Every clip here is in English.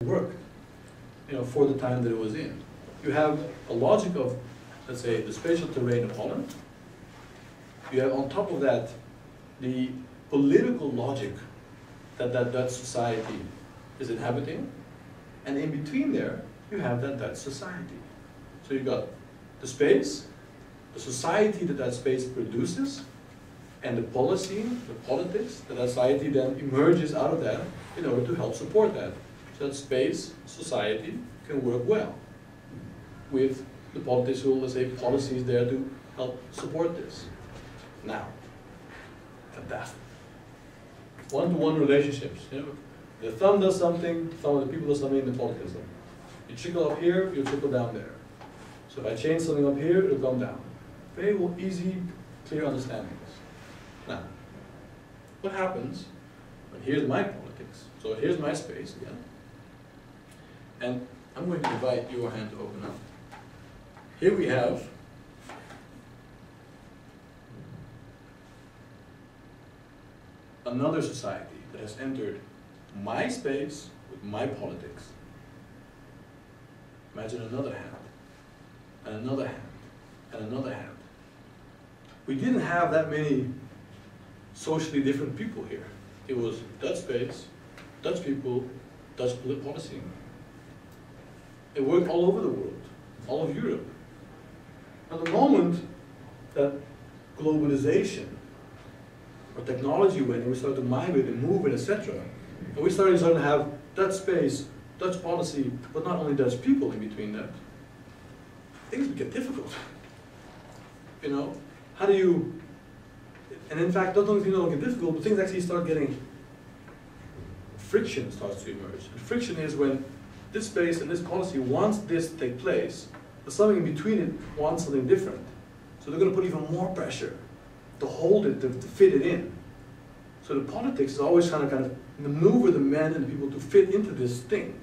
worked, for the time that it was in. You have a logic of, let's say, the spatial terrain of Holland. You have on top of that the political logic that Dutch society is inhabiting, and in between there you have that Dutch society. So you've got the space, the society that space produces, and the policy, the politics that society then emerges out of that in order to help support that. So that space, society can work well with the political, let's say, policies there to help support this. Now, fantastic. One-to-one relationships. The thumb does something, thumb of the people does something, the politics does something. You trickle up here, you trickle down there. So if I change something up here, it'll come down. Very easy, clear understandings. Now, what happens when here's my politics? So here's my space again. And I'm going to invite your hand to open up. Here we have another society that has entered my space with my politics. Imagine another hand, and another hand, and another hand. We didn't have that many socially different people here. It was Dutch space, Dutch people, Dutch policy. It worked all over the world, all of Europe. At the moment that globalization or technology went and we started to migrate and move it, etc., and we started to have Dutch space, Dutch policy, but not only Dutch people in between that, things would get difficult. How do you, and in fact, not only things don't get difficult, but things actually start getting, friction starts to emerge. And friction is when this space and this policy wants this to take place, but something in between it wants something different. So they're going to put even more pressure to hold it, to fit it in. So the politics is always trying to kind of maneuver the men and the people to fit into this thing,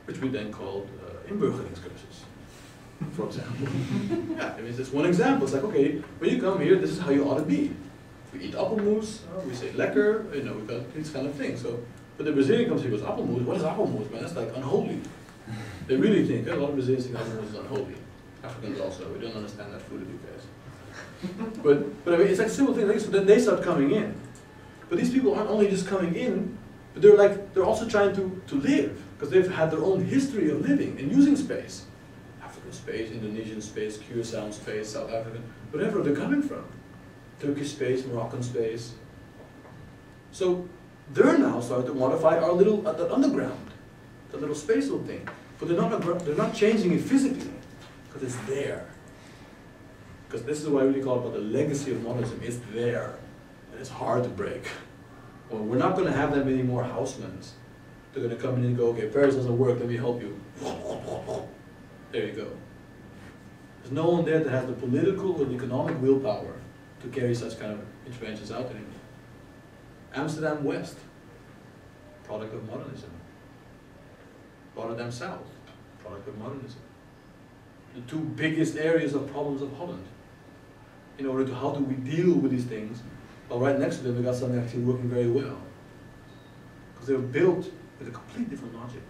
which we then called inburgeringscursus, for example. Yeah, I mean, it's one example. It's like, okay, when you come here, this is how you ought to be. We eat appelmoes, we say lekker, we've got these kind of things. So, but the Brazilian comes here and goes, appelmoes, what is appelmoes, man? That's like unholy. They really think, a lot of Brazilians think appelmoes is unholy. Africans also, we don't understand that food of you guys. But I mean, it's like simple things. So then they start coming in. But these people aren't only just coming in, but they're also trying to live, because they've had their own history of living and using space. African space, Indonesian space, Curacao space, South African, whatever they're coming from. Turkish space, Moroccan space. So they're now starting to modify our little, that underground, that little spatial thing. But they're not changing it physically, because it's there. Because this is why I really call it about the legacy of modernism. It's there, and it's hard to break. Well, we're not going to have that many more housemen. They're going to come in and go, okay, Paris doesn't work, let me help you. There you go. There's no one there that has the political or the economic willpower to carry such kind of interventions out anymore. Amsterdam West, product of modernism. Rotterdam South, product of modernism. The two biggest areas of problems of Holland. In order to, how do we deal with these things? Well, right next to them, we got something actually working very well. Because they were built with a complete different logic.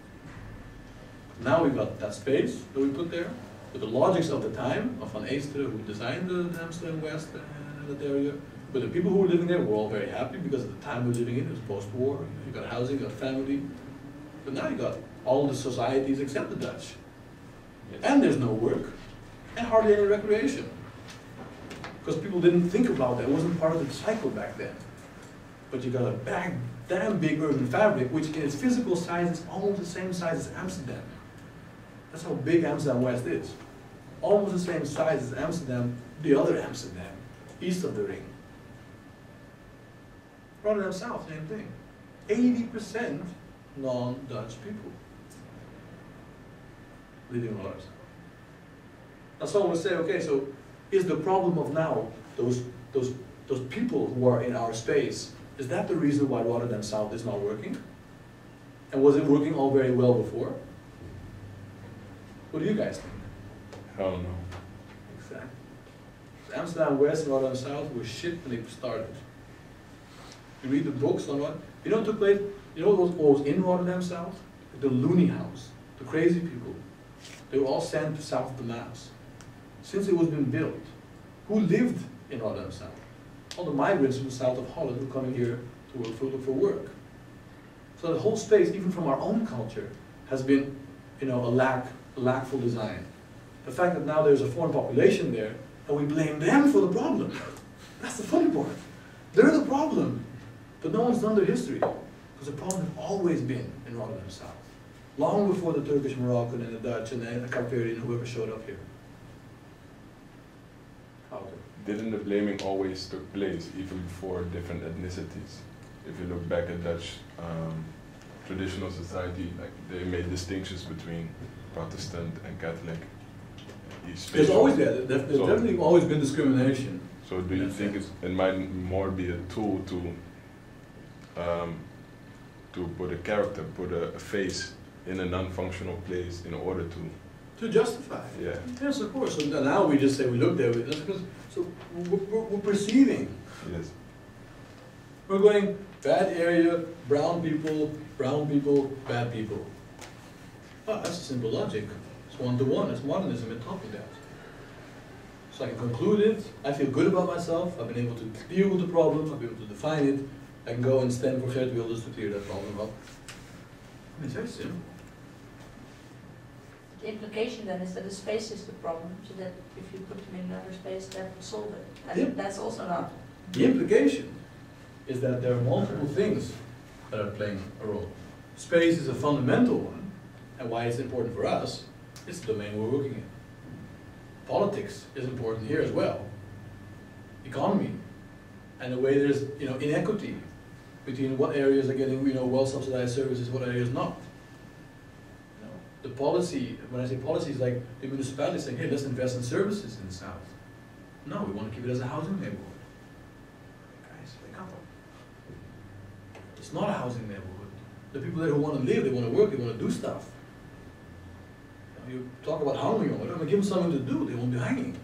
Now we've got that space that we put there, with the logics of the time, of Van Eesteren, who designed the Amsterdam West and that area. But the people who were living there were all very happy because at the time we were living in, it was post-war. You got housing, you got family. But now you got all the societies except the Dutch. And there's no work, and hardly any recreation. Because people didn't think about that, it wasn't part of the cycle back then. But you got a damn big urban fabric, which in its physical size is almost the same size as Amsterdam. That's how big Amsterdam West is. Almost the same size as Amsterdam, the other Amsterdam, east of the ring. Rotterdam South, same thing. 80% non-Dutch people living in Rotterdam. Now someone will say, okay, so is the problem of now those people who are in our space, is that the reason why Rotterdam South is not working? And was it working all very well before? What do you guys think? Hell no. Exactly. So Amsterdam West and Rotterdam South were shit when they started. You read the books on what, you know what took place, you know what was in Rotterdam South? the loony house, the crazy people, they were all sent south of the Maas. Since it was been built, who lived in Rotterdam South? All the migrants from the south of Holland who come in here to look for work. So the whole space, even from our own culture, has been, a lackful design. The fact that now there's a foreign population there, and we blame them for the problem. That's the funny part. They're the problem. But no one's done their history. Because the problem has always been in Rotterdam South. Long before the Turkish, Moroccan, and the Dutch, and the Cape Verdean, whoever showed up here. Didn't the blaming always took place, even for different ethnicities? If you look back at Dutch traditional society, like they made distinctions between Protestant and Catholic. There's always there's definitely always been discrimination. So do you think it might more be a tool to put a character, put a face in a non-functional place in order to justify? Yeah. Yes, of course. So now we just say we look there. That's because so we're perceiving. Yes. We're going bad area, brown people, bad people. Oh, that's a simple logic. It's one-to-one. It's modernism in top of that. So I can conclude it. I feel good about myself. I've been able to deal with the problem. I've been able to define it. I can go and stand for shared wheels to clear that problem up. It's very simple. The implication then is that the space is the problem, so that if you put them in another space, that will solve it. And that's also not. The implication is that there are multiple things that are playing a role. Space is a fundamental one, and why it's important for us, it's the domain we're working in. Politics is important here as well. Economy, and the way there's inequity between what areas are getting well-subsidized services, what areas not. The policy, when I say policy, is like the municipality saying, hey, let's invest in services in the south. No, we want to keep it as a housing neighborhood. Guys, wake up. It's not a housing neighborhood. The people there who want to live, they want to work, they want to do stuff. You talk about harming or whatever, give them something to do, they won't be hanging.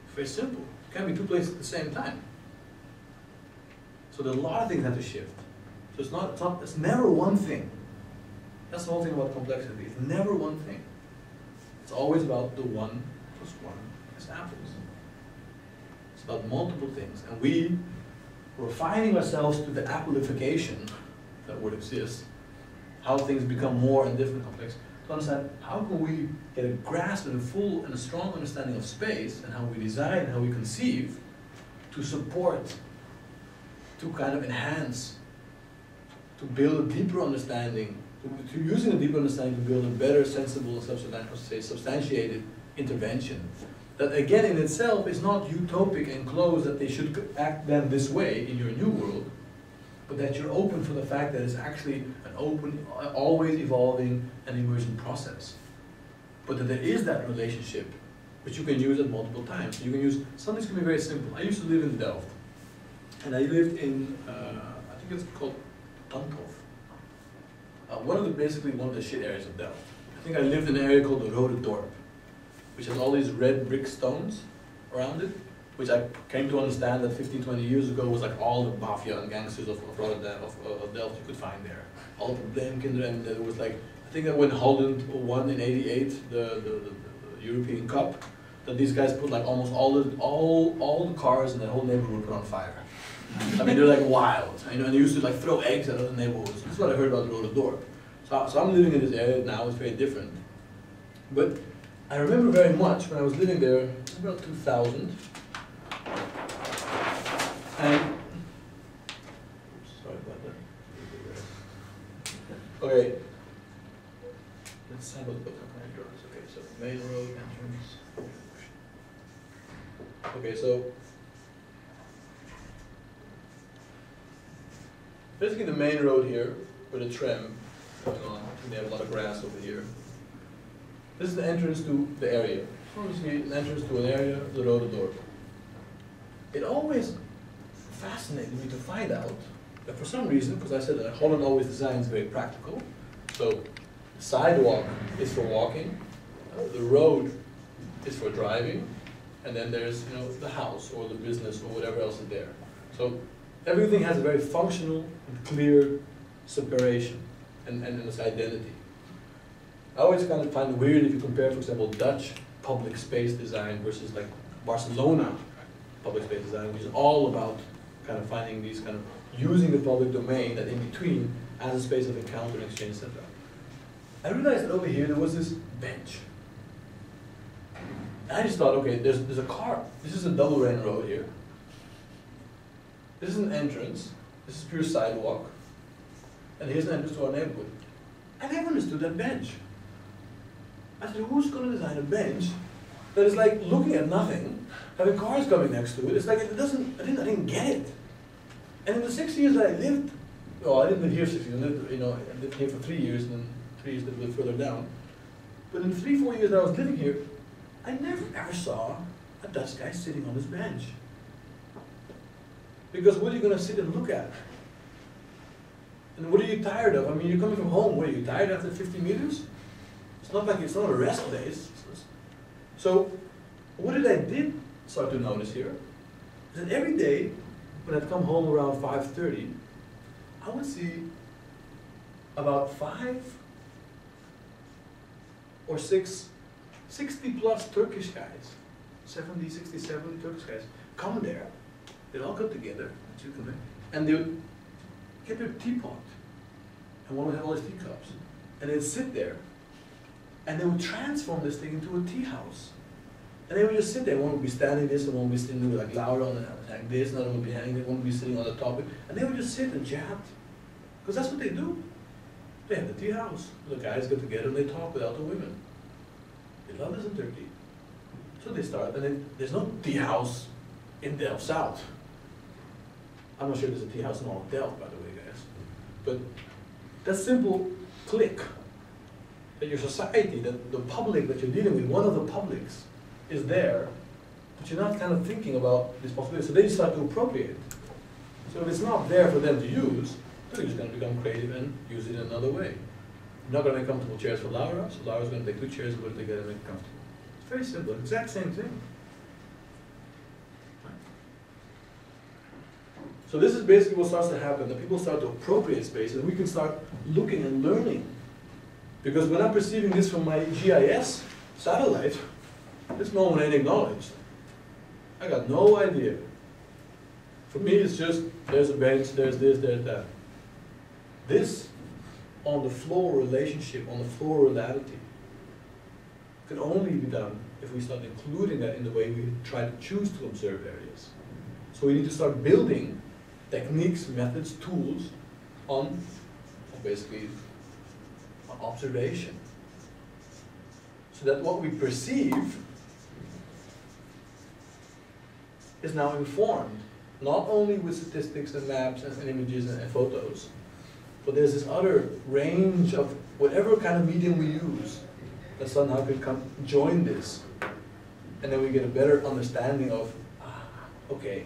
It's very simple. It can't be two places at the same time. So there are a lot of things that have to shift. So it's never one thing. That's the whole thing about complexity. It's never one thing. It's always about the 1 plus 1 is apples. It's about multiple things. And we're finding ourselves to the appleification, if that word exists, how things become more and different complex, to understand how can we get a grasp and a full and a strong understanding of space and how we design, how we conceive to support, to kind of enhance, to build a deeper understanding, to using a deeper understanding to build a better, sensible, substantiated intervention. That again in itself is not utopic and closed that they should act then this way in your new world, but that you're open for the fact that it's actually an open, always evolving and emergent process. But that there is that relationship which you can use at multiple times. You can use, some things can be very simple. I used to live in Delft. And I lived in, I think it's called Tanthof. Basically one of the shit areas of Delft. I think I lived in an area called the Rode Dorp, which has all these red brick stones around it, which I came to understand that 15, 20 years ago was like all the mafia and gangsters of Rotterdam, of Delft you could find there. All the probleemkinderen, and there was like, I think that when Holland won in '88 the European Cup, that these guys put like almost all the cars in the whole neighborhood were put on fire. I mean, they're like wild, and they used to like throw eggs at other neighborhoods. That's what I heard about the Rode Dorp. So I'm living in this area now, it's very different. But I remember very much when I was living there, it was about 2000. And, sorry about that. Okay, let's have a look at my drawings. Okay, so main road entrance. Okay, so basically the main road here, with a tram going on, and they have a lot of grass over here. This is the entrance to the area. Obviously an entrance to an area, the Rode Dorp. It always fascinated me to find out that for some reason, because I said that Holland always designs very practical, so the sidewalk is for walking, the road is for driving, and then there's the house or the business or whatever else is there. So everything has a very functional and clear separation and this identity. always kind of find it weird if you compare, for example, Dutch public space design versus like Barcelona public space design, which is all about kind of finding these kind of using the public domain and in between as a space of encounter and exchange, etc. I realized that over here there was this bench. And I just thought, okay, there's a car. This is a double lane road here. This is an entrance. This is pure sidewalk. And here's an entrance to our neighborhood. I never understood that bench. I said, who's going to design a bench that is like looking at nothing, having cars coming next to it? It's like it doesn't. I didn't get it. And in the 6 years that I lived, well, I didn't live here 6 years. I lived here for 3 years, and then 3 years that lived further down. But in the 3-4 years that I was living here, I never ever saw a Dutch guy sitting on this bench. Because what are you going to sit and look at? And what are you tired of? I mean, you're coming from home. What are you tired after 50 meters? It's not like it's not a rest place. So, what did start to notice here? Is that every day, when I'd come home around 5:30, I would see about 5 or 6 60-plus Turkish guys, 70, 60, 70 Turkish guys, come there. They'd all come together, and they would get their teapot, and one would have all his teacups, and they'd sit there, and they would transform this thing into a tea house. And they would just sit there. One would be standing this, and one would be sitting like louder on like this, another would be hanging there, one would be sitting on the topic, and they would just sit and chat, because that's what they do. They have the tea house. The guys get together and they talk without the women. They love this in Turkey. So they start, and then there's no tea house in Delft South. I'm not sure there's a tea house in all of Delft, by the way, guys. But that simple click, that your society, that the public that you're dealing with, one of the publics, is there, but you're not kind of thinking about this possibility. So they just start to appropriate. So if it's not there for them to use, they're just going to become creative and use it in another way. You're not going to make comfortable chairs for Laura, so Laura's going to take 2 chairs and put it together and make it comfortable. It's very simple, exact same thing. So this is basically what starts to happen, that people start to appropriate space, and we can start looking and learning. Because when I'm perceiving this from my GIS satellite, there's no one ain't acknowledged. I got no idea. For me, it's just, there's a bench, there's this, there's that. This on the floor relationship, on the floor reality, can only be done if we start including that in the way we try to choose to observe areas. So we need to start building techniques, methods, tools on basically observation. So that what we perceive is now informed, not only with statistics and maps and images and photos, but there's this other range of whatever kind of medium we use that somehow could come join this. And then we get a better understanding of, okay,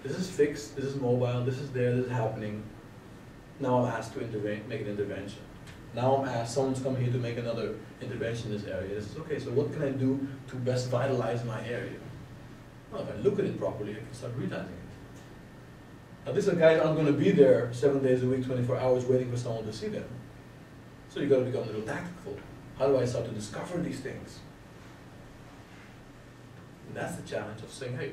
this is fixed, this is mobile, this is there, this is happening. Now I'm asked to make an intervention. Now I'm asked, someone's come here to make another intervention in this area. This is, okay, so what can I do to best vitalize my area? Well, if I look at it properly, I can start realizing it. Now these are guys aren't going to be there 7 days a week, 24 hours waiting for someone to see them. So you've got to become a little tactful. How do I start to discover these things? And that's the challenge of saying, hey,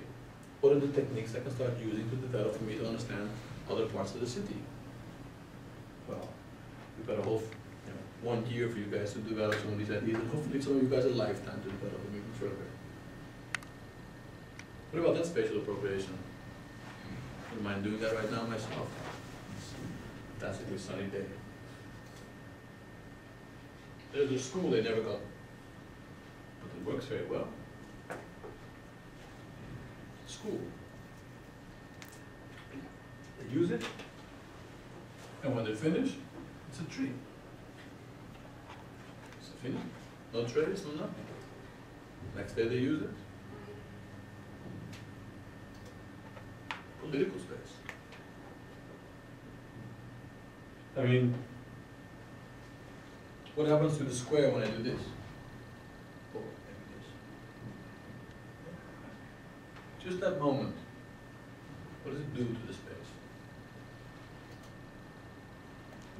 what are the techniques I can start using to develop for me to understand other parts of the city? Well, we've got a whole 1 year for you guys to develop some of these ideas, and hopefully some of you guys a lifetime to develop them even further. What about that spatial appropriation? I wouldn't mind doing that right now myself. It's a fantastically sunny day. There's a school they never got, but it works very well. School. They use it, and when they finish, it's a tree. It's a finish. No trace, no nothing. Next day they use it. Political space. I mean, what happens to the square when I do this? Oh, maybe this. Just that moment. What does it do to the space?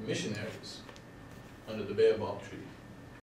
The missionaries under the baobab tree